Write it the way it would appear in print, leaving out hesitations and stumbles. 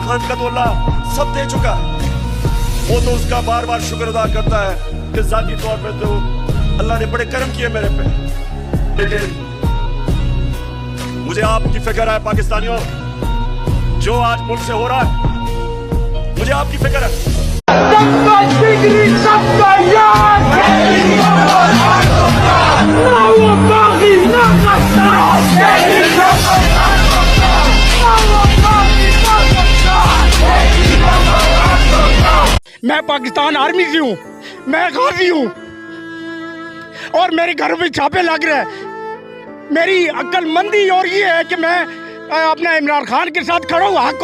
खान का तो अल्लाह सब दे चुका है। वो तो उसका बार बार शुक्र अदा करता है कि जाती तौर पे तो अल्लाह ने बड़े कर्म किए मेरे पे। लेकिन मुझे आपकी फिक्र है पाकिस्तानियों, जो आज मुल्क से हो रहा है, मुझे आपकी फिक्र है। मैं पाकिस्तान आर्मी से हूँ, मैं गाजी हूँ और मेरे घर में छापे लग रहे हैं। मेरी अक्लमंदी और ये है कि मैं अपना इमरान खान के साथ खड़ा हूँ, हक और